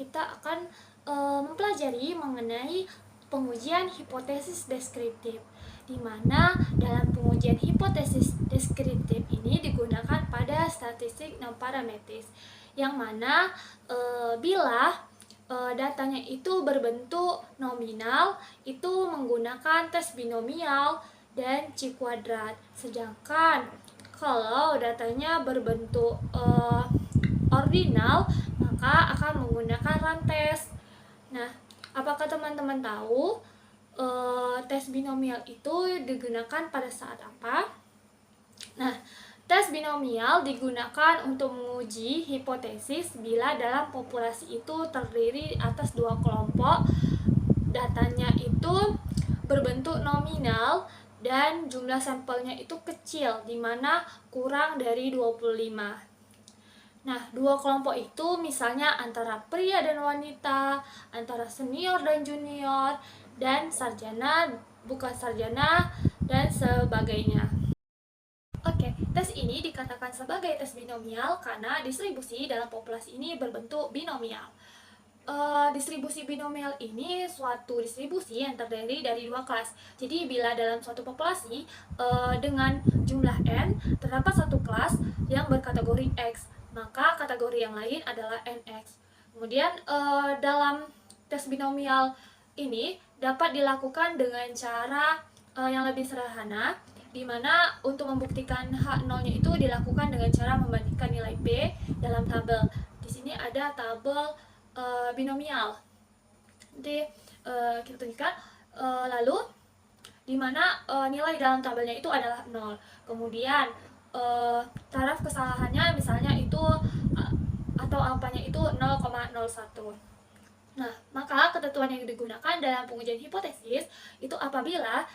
kita akan mempelajari mengenai pengujian hipotesis deskriptif, di mana dalam pengujian hipotesis deskriptif ini digunakan pada statistik non parametris, yang mana bila datanya itu berbentuk nominal itu menggunakan tes binomial dan C kuadrat, sedangkan kalau datanya berbentuk ordinal maka akan menggunakan rantes. Nah, apakah teman-teman tahu tes binomial itu digunakan pada saat apa? Nah, tes binomial digunakan untuk menguji hipotesis bila dalam populasi itu terdiri atas dua kelompok, datanya itu berbentuk nominal dan jumlah sampelnya itu kecil, di mana kurang dari 25. Nah, dua kelompok itu misalnya antara pria dan wanita, antara senior dan junior, dan sarjana, bukan sarjana, dan sebagainya. Oke, tes ini dikatakan sebagai tes binomial karena distribusi dalam populasi ini berbentuk binomial. Distribusi binomial ini suatu distribusi yang terdiri dari dua kelas. Jadi bila dalam suatu populasi dengan jumlah n terdapat satu kelas yang berkategori X, maka kategori yang lain adalah NX. Kemudian dalam tes binomial ini dapat dilakukan dengan cara yang lebih sederhana, di mana untuk membuktikan H0-nya itu dilakukan dengan cara membandingkan nilai P dalam tabel. Di sini ada tabel binomial. Nanti kita tunjukkan. Lalu di mana nilai dalam tabelnya itu adalah 0. Kemudian taraf kesalahannya misalnya itu atau angkanya itu 0,01. Nah, maka ketentuan yang digunakan dalam pengujian hipotesis itu apabila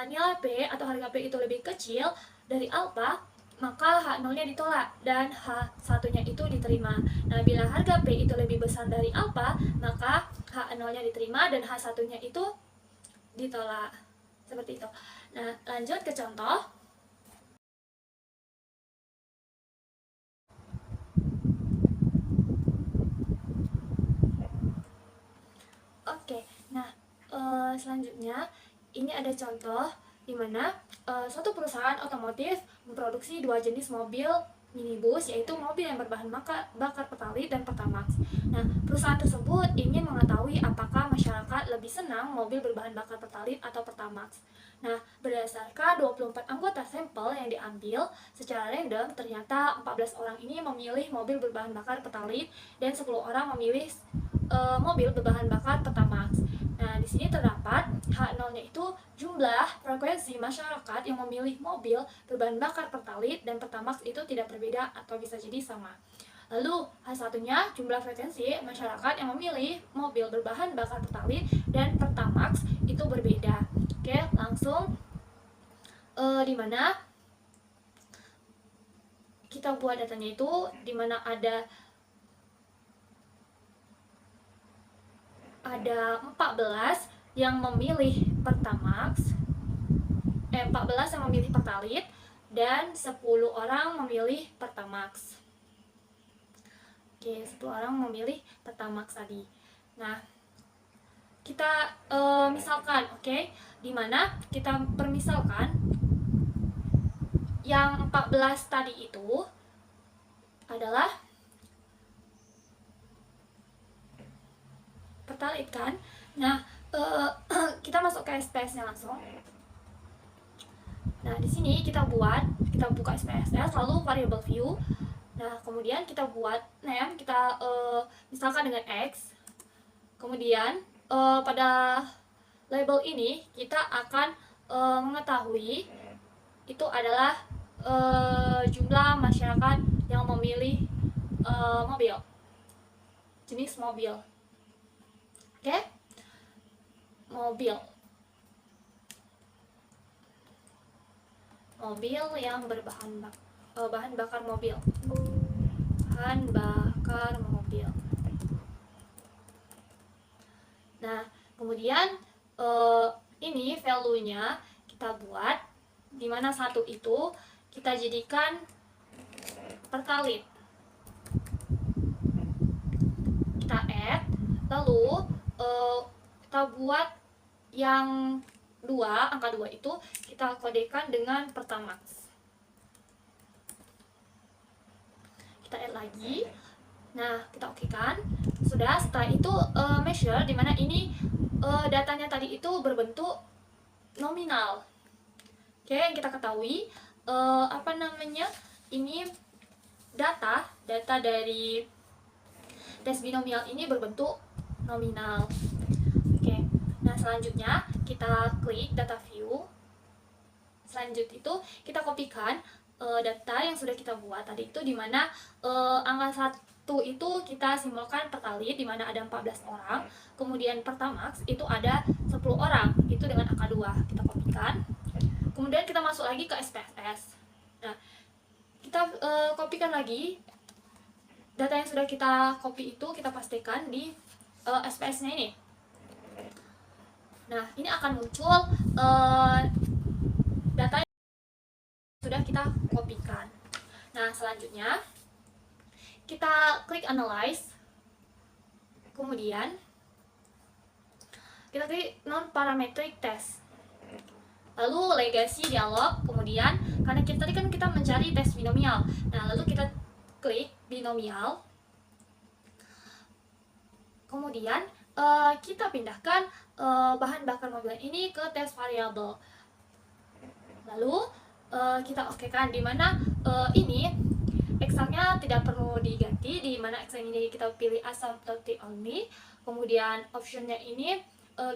nilai P atau harga P itu lebih kecil dari alfa, maka H0-nya ditolak dan H1-nya itu diterima. Nah, bila harga P itu lebih besar dari alfa, maka H0-nya diterima dan H1-nya itu ditolak. Seperti itu. Nah, lanjut ke contoh. Oke, nah selanjutnya ini ada contoh di mana suatu perusahaan otomotif memproduksi dua jenis mobil minibus, yaitu mobil yang berbahan bakar Pertalite dan Pertamax. Nah, perusahaan tersebut ingin mengetahui apakah masyarakat lebih senang mobil berbahan bakar Pertalite atau Pertamax. Nah, berdasarkan 24 anggota sampel yang diambil secara random, ternyata 14 orang ini memilih mobil berbahan bakar Pertalite dan 10 orang memilih mobil berbahan bakar Pertamax. Nah, di sini terdapat H0-nya itu jumlah frekuensi masyarakat yang memilih mobil berbahan bakar Pertalite dan Pertamax itu tidak berbeda atau bisa jadi sama. Lalu H1-nya jumlah frekuensi masyarakat yang memilih mobil berbahan bakar Pertalite dan Pertamax itu berbeda. Oke, langsung di mana kita buat datanya itu di mana ada 14 yang memilih Pertamax, 14 yang memilih Pertalite dan 10 orang memilih Pertamax. Oke, 10 orang memilih Pertamax tadi. Nah, kita misalkan, oke, dimana kita permisalkan yang 14 tadi itu adalah Pertalite kan. Nah, kita masuk ke SPSS-nya langsung. Nah, di sini kita buka SPSS, lalu variable view. Nah, kemudian kita buat name, kita misalkan dengan X. Kemudian pada label ini kita akan mengetahui itu adalah jumlah masyarakat yang memilih mobil, jenis mobil. Oke, mobil yang berbahan bahan bakar mobil, bahan bakar mobil. Nah, kemudian ini value-nya kita buat, dimana satu itu kita jadikan Pertalite, kita add kita buat yang angka 2 itu kita kodekan dengan Pertamax. Kita add lagi. Nah, kita okekan. Sudah, setelah itu measure, dimana ini datanya tadi itu berbentuk nominal. Oke, yang kita ketahui ini data dari tes binomial ini berbentuk nominal. Oke, nah selanjutnya kita klik data view. Selanjutnya itu kita kopikan data yang sudah kita buat tadi itu, dimana angka 1 itu kita simbolkan pertalit, dimana ada 14 orang. Kemudian Pertamax itu ada 10 orang, itu dengan angka 2. Kita kopikan. Kemudian kita masuk lagi ke SPSS. Nah, kita kopikan lagi data yang sudah kita copy itu, kita pastikan di SPS-nya ini. Nah, ini akan muncul data yang sudah kita kopikan. Nah, selanjutnya kita klik analyze. Kemudian kita klik non-parametric test. Lalu legacy dialog. Kemudian karena tadi kan kita mencari tes binomial. Nah, lalu kita klik binomial. Kemudian kita pindahkan bahan bakar mobil ini ke tes variabel. Lalu kita okekan, dimana ini exactnya tidak perlu diganti, dimana exact ini kita pilih asymptotic only. Kemudian optionnya ini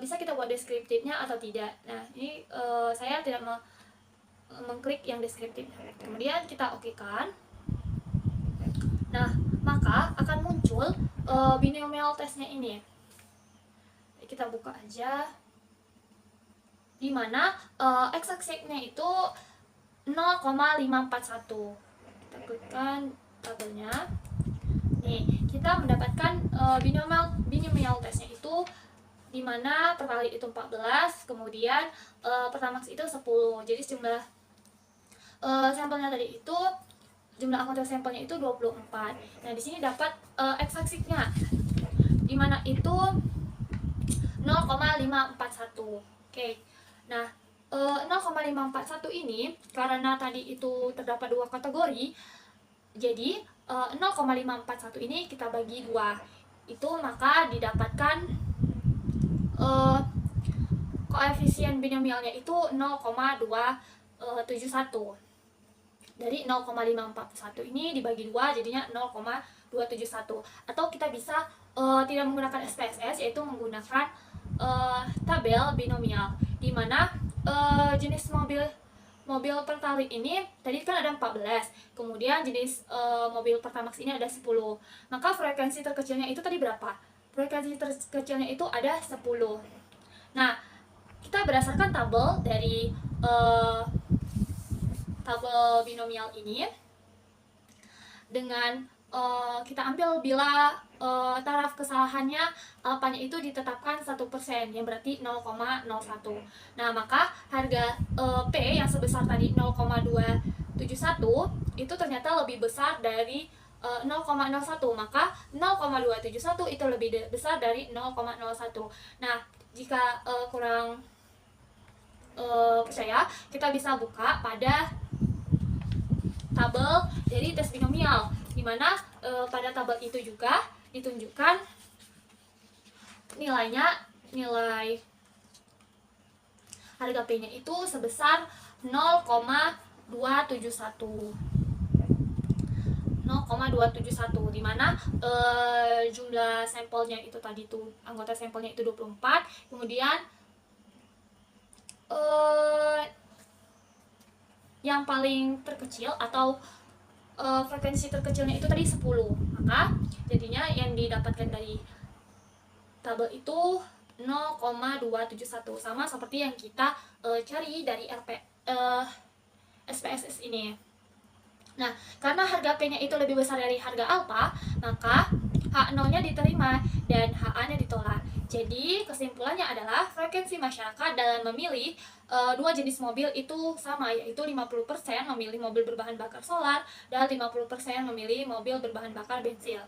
bisa kita buat deskriptifnya atau tidak. Nah, ini saya tidak mengklik yang deskriptif. Kemudian kita okekan. Nah, maka akan muncul binomial testnya ini. Kita buka aja, dimana x-axis-nya itu 0,541. Kita klikkan tabelnya. Nih, kita mendapatkan binomial testnya itu, dimana pertalit itu 14, kemudian Pertamax itu 10. Jadi jumlah sampelnya tadi itu, jumlah anggota sampelnya itu 24. Nah, di sini dapat x-axis-nya, dimana itu 0,541. Oke. Nah, 0,541 ini karena tadi itu terdapat 2 kategori, jadi 0,541 ini kita bagi 2. Itu maka didapatkan koefisien binomialnya itu 0,271. Dari 0,541 ini dibagi 2 jadinya 0,271. Atau kita bisa tidak menggunakan SPSS, yaitu menggunakan tabel binomial, di mana jenis mobil pertalit ini tadi kan ada 14, kemudian jenis mobil Pertamax ini ada 10. Maka frekuensi terkecilnya itu tadi berapa? Frekuensi terkecilnya itu ada 10. Nah, kita berdasarkan tabel dari tabel binomial ini, dengan kita ambil bila taraf kesalahannya alfanya itu ditetapkan 1%, yang berarti 0,01. Nah, maka harga P yang sebesar tadi 0,271 itu ternyata lebih besar dari 0,01, maka 0,271 itu lebih besar dari 0,01. Nah, jika kurang percaya, kita bisa buka pada tabel dari tes binomial, di mana pada tabel itu juga ditunjukkan nilai harga P-nya itu sebesar 0,271. 0,271, di mana jumlah sampelnya itu tadi tuh, anggota sampelnya itu 24, kemudian yang paling terkecil atau frekuensi terkecilnya itu tadi 10. Maka jadinya yang didapatkan dari tabel itu 0,271, sama seperti yang kita cari dari SPSS ini. Nah, karena harga P-nya itu lebih besar dari harga alfa, maka H0-nya diterima dan HA-nya ditolak. Jadi, kesimpulannya adalah frekuensi masyarakat dalam memilih dua jenis mobil itu sama, yaitu 50% memilih mobil berbahan bakar solar dan 50% memilih mobil berbahan bakar bensin.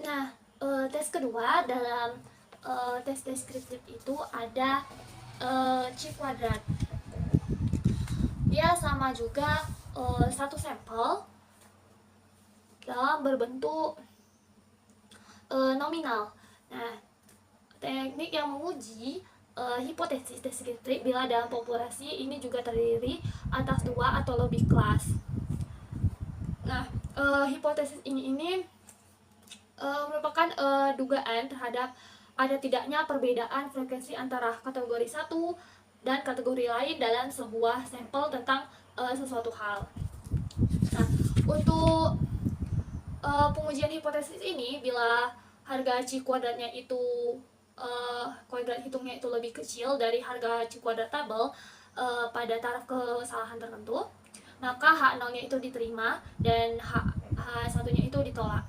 Nah, tes kedua dalam tes deskriptif itu ada C kuadrat. Dia sama juga satu sampel dalam berbentuk nominal. Nah, teknik yang menguji hipotesis deskriptif bila dalam populasi ini juga terdiri atas 2 atau lebih kelas. Nah, hipotesis ini merupakan dugaan terhadap ada tidaknya perbedaan frekuensi antara kategori 1 dan kategori lain dalam sebuah sampel tentang sesuatu hal. Nah, untuk pengujian hipotesis ini, bila harga C kuadratnya itu kuadrat hitungnya itu lebih kecil dari harga C kuadrat tabel pada taraf kesalahan tertentu, maka H0-nya itu diterima dan H1-nya itu ditolak.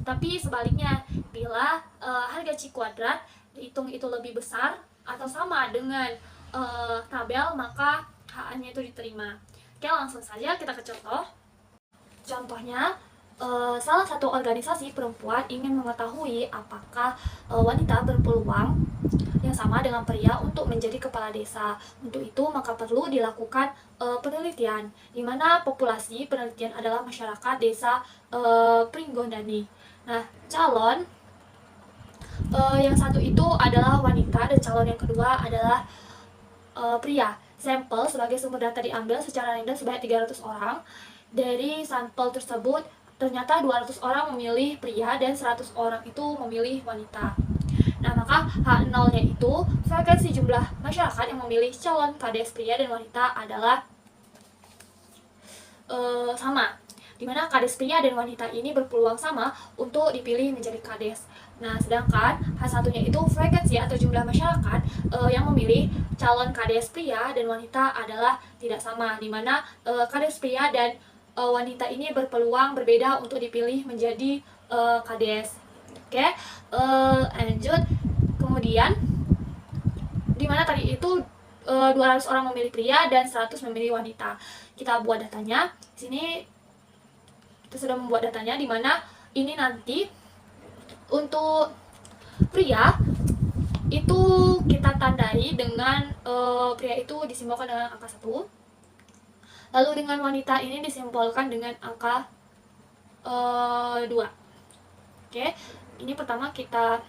Tapi sebaliknya, bila harga C kuadrat dihitung itu lebih besar atau sama dengan tabel, maka H-nya itu diterima. Oke, langsung saja kita ke contoh. Contohnya, salah satu organisasi perempuan ingin mengetahui apakah wanita berpeluang yang sama dengan pria untuk menjadi kepala desa. Untuk itu, maka perlu dilakukan penelitian, di mana populasi penelitian adalah masyarakat desa Pringgondani. Nah, calon yang satu itu adalah wanita dan calon yang kedua adalah pria. Sampel sebagai sumber data diambil secara random sebanyak 300 orang. Dari sampel tersebut, ternyata 200 orang memilih pria dan 100 orang itu memilih wanita. Nah, maka H0-nya itu frekuensi jumlah masyarakat yang memilih calon kades pria dan wanita adalah sama, dimana kades pria dan wanita ini berpeluang sama untuk dipilih menjadi kades. Nah, sedangkan H1-nya itu frekuensi atau jumlah masyarakat yang memilih calon kades pria dan wanita adalah tidak sama, dimana kades pria dan wanita ini berpeluang berbeda untuk dipilih menjadi kades. Oke, lanjut. Kemudian, dimana tadi itu 200 orang memilih pria dan 100 memilih wanita. Kita buat datanya. Di sini kita sudah membuat datanya, dimana ini nanti untuk pria itu kita tandai dengan pria itu disimbolkan dengan angka 1. Lalu dengan wanita ini disimbolkan dengan angka 2. Oke, ini pertama kita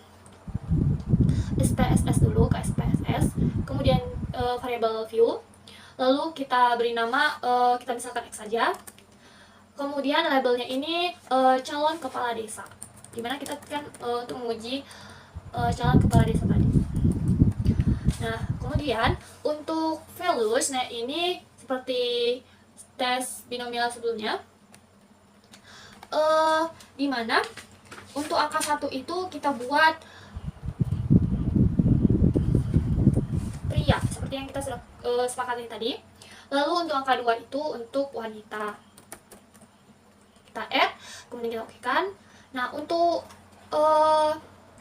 SPSS dulu ke SPSS, kemudian variable view, lalu kita beri nama, kita misalkan X saja. Kemudian labelnya ini calon kepala desa, dimana kita kan untuk menguji calon kepala desa tadi. Nah, kemudian untuk values, nah ini seperti tes binomial sebelumnya, dimana untuk angka 1 itu kita buat pria seperti yang kita sudah sepakati tadi. Lalu untuk angka 2 itu untuk wanita, kita add, kemudian kita okekan. Nah, untuk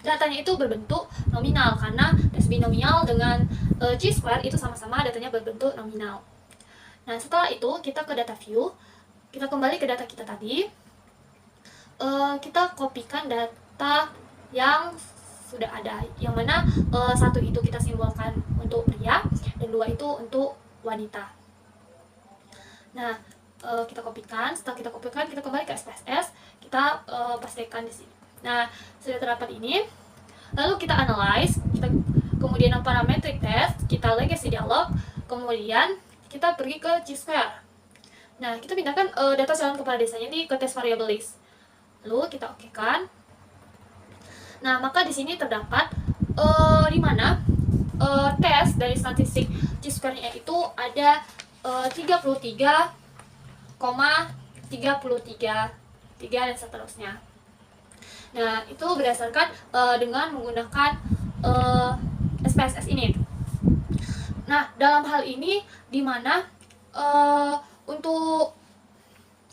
datanya itu berbentuk nominal karena tes binomial dengan C square itu sama-sama datanya berbentuk nominal. Nah, setelah itu kita ke data view, kita kembali ke data kita tadi, kita kopikan data yang sudah ada, yang mana 1 itu kita simbolkan untuk pria dan 2 itu untuk wanita. Nah, kita kopikan. Setelah kita kopikan, kita kembali ke SPSS, kita pastikan di sini. Nah, sudah terdapat ini. Lalu kita analyze, kita kemudian parametric test, kita legacy dialog, kemudian kita pergi ke G-square. Nah, kita pindahkan data calon kepala desanya di ke test variable list. Lalu kita okekan. Nah, maka di sini terdapat di mana tes dari statistik G-square-nya itu ada 33,333 3 dan seterusnya. Nah, itu berdasarkan dengan menggunakan SPSS ini. Nah, dalam hal ini di mana untuk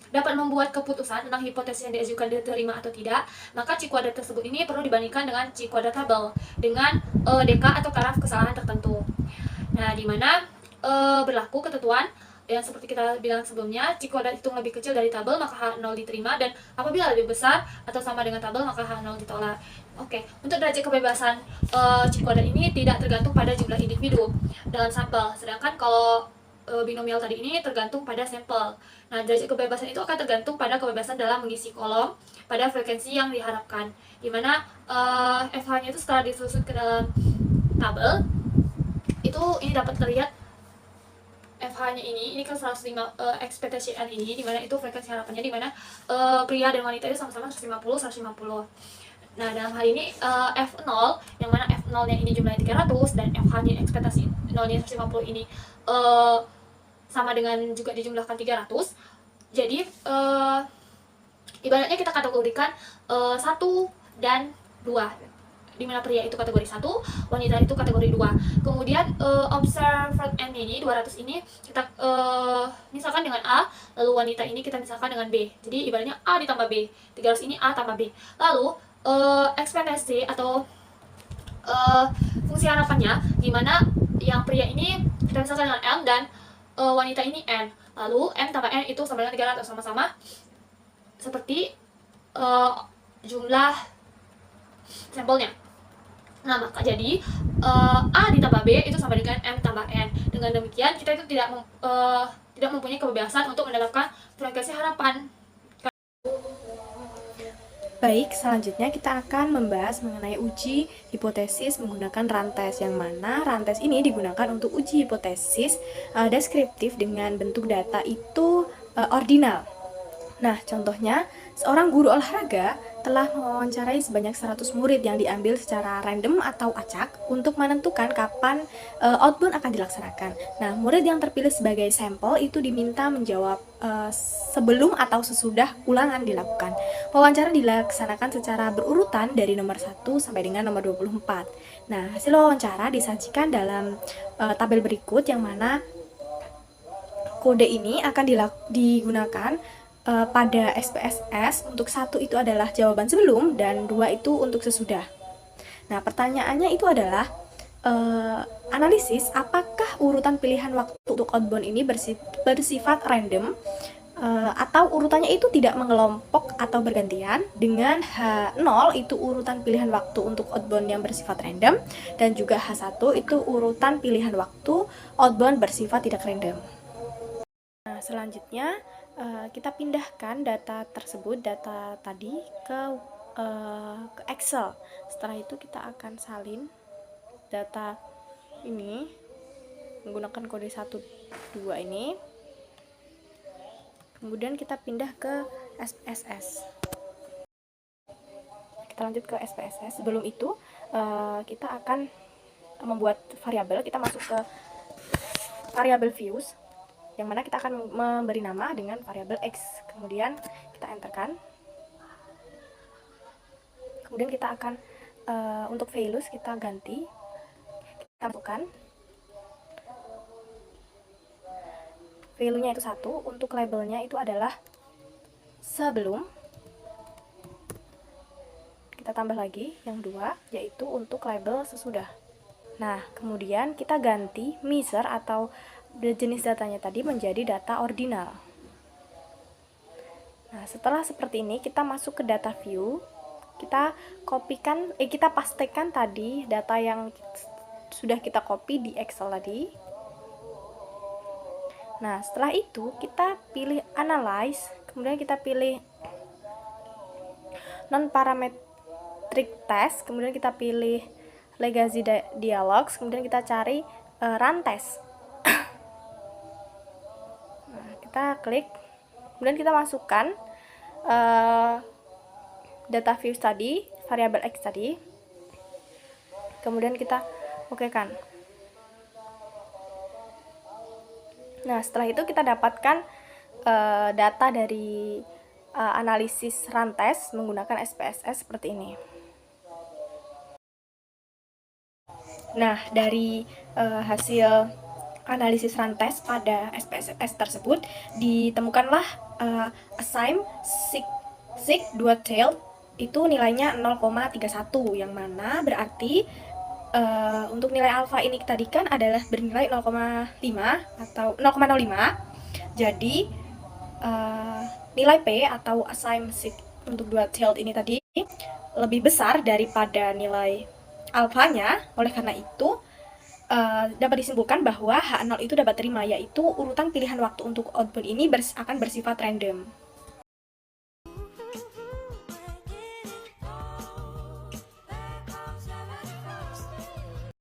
dapat membuat keputusan tentang hipotesis yang diajukan diterima atau tidak, maka C kuadrat tersebut ini perlu dibandingkan dengan C kuadrat tabel dengan DK atau taraf kesalahan tertentu. Nah, di mana berlaku ketentuan yang seperti kita bilang sebelumnya, jika hitung lebih kecil dari tabel maka H0 diterima, dan apabila lebih besar atau sama dengan tabel maka H0 ditolak. Oke, untuk derajat kebebasan Cikoda ini tidak tergantung pada jumlah individu dalam sampel, sedangkan kalau binomial tadi ini tergantung pada sampel. Nah, derajat kebebasan itu akan tergantung pada kebebasan dalam mengisi kolom pada frekuensi yang diharapkan, dimana FH-nya itu setelah disusun ke dalam tabel itu ini dapat terlihat FH-nya ini kan 105 expectation ini, dimana itu frekuensi harapannya, dimana pria dan wanita itu sama-sama 150. Nah, dalam hal ini F0, yang mana F0-nya ini jumlahnya 300 dan FH-nya ekspektasi 0-nya 150 ini sama dengan juga dijumlahkan 300. Jadi ibaratnya kita kategorikan 1 dan 2, dimana pria itu kategori 1, wanita itu kategori 2. Kemudian observed N ini 200 ini kita misalkan dengan A, lalu wanita ini kita misalkan dengan B. Jadi ibaratnya A ditambah B. 300 ini A tambah B. Lalu ekspektasi atau fungsi harapannya, dimana yang pria ini kita misalkan dengan M dan wanita ini N. Lalu M tambah N itu sama dengan 300, sama-sama seperti jumlah sampelnya. Nah, maka jadi A ditambah B itu sama dengan M tambah N. Dengan demikian kita itu tidak mempunyai kebebasan untuk menerapkan frekuensi harapan. Baik, selanjutnya kita akan membahas mengenai uji hipotesis menggunakan rantes, yang mana rantes ini digunakan untuk uji hipotesis deskriptif dengan bentuk data itu ordinal. Nah, contohnya, seorang guru olahraga telah mewawancarai sebanyak 100 murid yang diambil secara random atau acak untuk menentukan kapan outbound akan dilaksanakan. Nah, murid yang terpilih sebagai sampel itu diminta menjawab sebelum atau sesudah ulangan dilakukan. Wawancara dilaksanakan secara berurutan dari nomor 1 sampai dengan nomor 24. Nah, hasil wawancara disajikan dalam tabel berikut, yang mana kode ini akan digunakan pada SPSS. Untuk 1 itu adalah jawaban sebelum dan 2 itu untuk sesudah. Nah, pertanyaannya itu adalah analisis apakah urutan pilihan waktu untuk outbound ini bersifat random atau urutannya itu tidak mengelompok atau bergantian, dengan H0 itu urutan pilihan waktu untuk outbound yang bersifat random, dan juga H1 itu urutan pilihan waktu outbound bersifat tidak random. Nah, selanjutnya kita pindahkan data tersebut, data tadi ke Excel. Setelah itu kita akan salin data ini menggunakan kode 1, 2 ini. Kemudian kita pindah ke SPSS. Kita lanjut ke SPSS. Sebelum itu kita akan membuat variabel. Kita masuk ke variabel views, yang mana kita akan memberi nama dengan variabel X. Kemudian kita enterkan. Kemudian kita akan untuk values kita ganti, kita masukkan value-nya itu 1, untuk labelnya itu adalah sebelum. Kita tambah lagi yang 2, yaitu untuk label sesudah. Nah, kemudian kita ganti measure atau jenis datanya tadi menjadi data ordinal. Nah, setelah seperti ini kita masuk ke data view. Kita kopikan, kita pastekan tadi data yang sudah kita copy di Excel tadi. Nah, setelah itu kita pilih analyze, kemudian kita pilih non-parametric test, kemudian kita pilih legacy dialogs, kemudian kita cari run test. Nah, kita klik, kemudian kita masukkan data views tadi, variabel X tadi, kemudian kita okekan. Nah, setelah itu kita dapatkan data dari analisis run test menggunakan SPSS seperti ini. Nah, dari hasil analisis run test pada SPSS tersebut ditemukanlah assign sig dual-tailed itu nilainya 0,31, yang mana berarti untuk nilai alfa ini tadi kan adalah bernilai 0,5 atau 0,05, Jadi nilai P atau assigned seed untuk dua child ini tadi lebih besar daripada nilai alfanya. Oleh karena itu dapat disimpulkan bahwa H0 itu dapat terima, yaitu urutan pilihan waktu untuk output ini akan bersifat random.